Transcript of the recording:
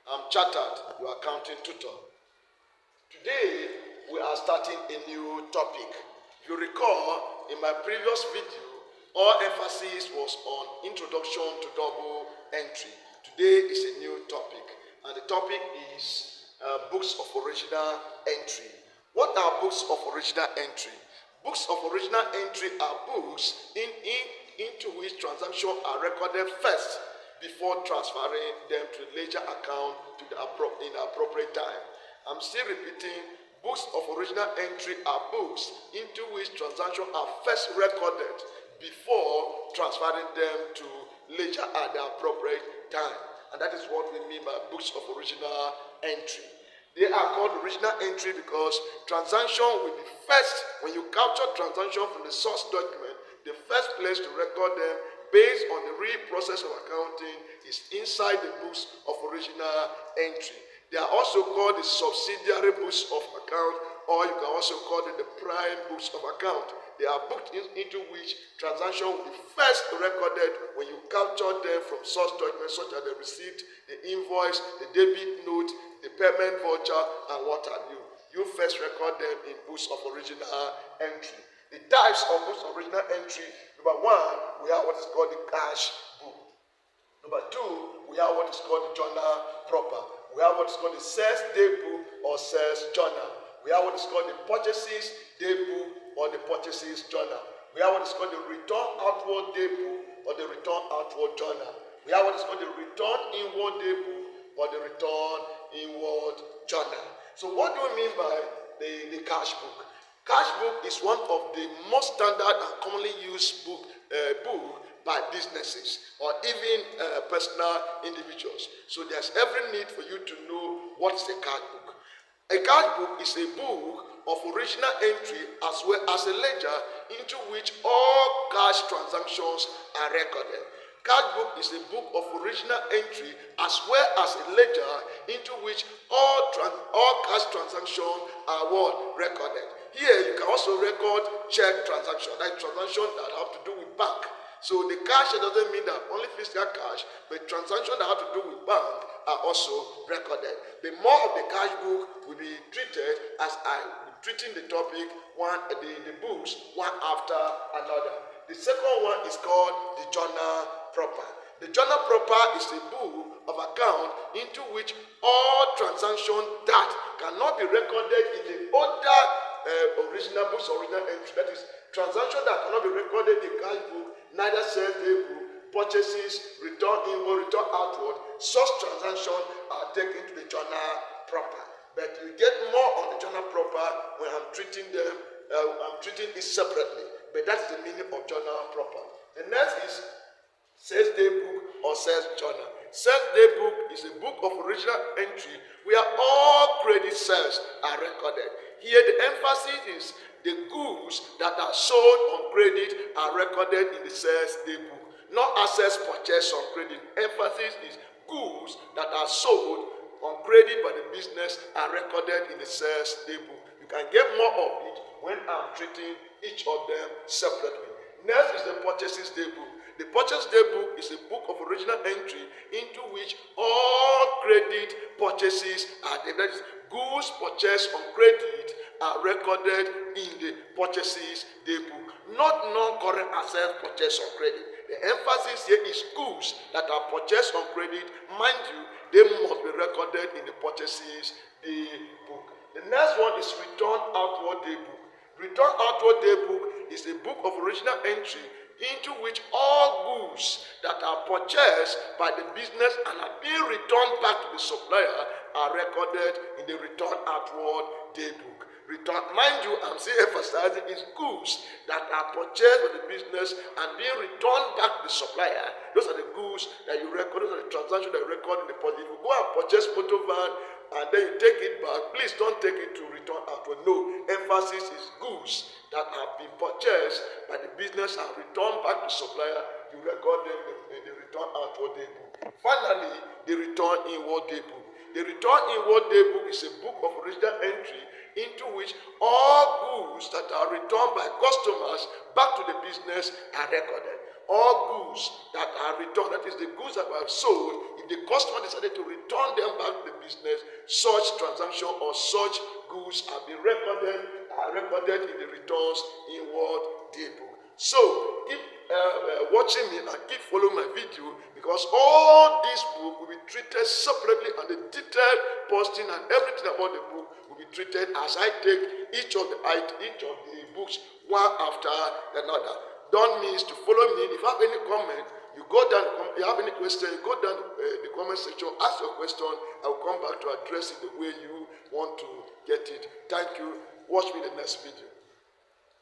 I'm Chartered, your accounting tutor. Today, we are starting a new topic. If you recall, in my previous video, all emphasis was on introduction to double entry. Today is a new topic, and the topic is books of original entry. What are books of original entry? Books of original entry are books into which transactions are recorded first before transferring them to the ledger account in the appropriate time. I'm still repeating, books of original entry are books into which transactions are first recorded before transferring them to ledger at the appropriate time. And that is what we mean by books of original entry. They are called original entry because transaction will be first, when you capture transaction from the source document, the first place to record them based on the real process of accounting is inside the books of original entry. They are also called the subsidiary books of account, or you can also call them the prime books of account. They are booked into which transaction will be first recorded when you capture them from source documents such as the receipt, the invoice, the debit note, the payment voucher, and what have you. You first record them in books of original entry. The types of books of original entry: number one, we have what is called the cash book. Number two, we have what is called the journal proper. We have what is called the sales day book or sales journal. We have what is called the purchases day book or the purchases journal. We have what is called the return outward day book or the return outward journal. We have what is called the return inward day book or the return inward journal. So what do we mean by the cash book? Cash book is one of the most standard and commonly used book by businesses or even personal individuals. So there's every need for you to know what is a cash book. A cash book is a book of original entry as well as a ledger into which all cash transactions are recorded. Cash book is a book of original entry as well as a ledger into which all cash transactions are recorded. Here you can also record check transactions, that transaction that have to do with bank. So the cash doesn't mean that only physical cash, but transactions that have to do with bank are also recorded. The more of the cash book will be treated as I will be treating the topic, the books one after another. The second one is called the journal proper. The journal proper is a book of account into which all transactions that cannot be recorded in the other original books, original entry, that is, transactions that cannot be recorded in the cash book, neither sales day book, purchases, return inward, return outward, such transactions are taken to the journal proper. But you get more on the journal proper when I'm treating them, I'm treating it separately. But that is the meaning of journal proper. The next is sales day book or sales journal. Sales day book is a book of original entry where all credit sales are recorded. Here the emphasis is the goods that are sold on credit are recorded in the sales day book. Not assets purchased on credit. Emphasis is goods that are sold on credit by the business are recorded in the sales day book. You can get more of it when I'm treating each of them separately. Next is the purchases day book. The purchase day book is a book of original entry into which all credit purchases are there. That is, goods purchased on credit are recorded in the purchases day book, not non-current assets purchased on credit. The emphasis here is goods that are purchased on credit. Mind you, they must be recorded in the purchases day book. The next one is return outward day book. Return outward day book is a book of original entry into which all goods that are purchased by the business and are being returned back to the supplier are recorded in the return outward day book. Mind you, I'm still emphasizing is goods that are purchased by the business and being returned back to the supplier. Those are the goods that you record, those are the transactions that you record in the policy. If you go and purchase motor van and then you take it back, please don't take it to return outward. No, emphasis is goods that have been purchased by the business and returned back to supplier. You record them in the return outward day book. Finally, the return inward day book. The return inward day book is a book of original entry into which all goods that are returned by customers back to the business are recorded. all goods that are returned, that is the goods that were sold, if the customer decided to return them back to the business, such transaction or such goods are recorded in the returns inward daybook. So keep watching me and keep following my video, because all this book will be treated separately, and the detailed posting and everything about the book will be treated as I take each of the books one after another. Don't miss to follow me. If you have any comment, you go down. If you have any question, you go down the comment section, ask your question. I will come back to address it the way you want to get it. Thank you. Watch me in the next video.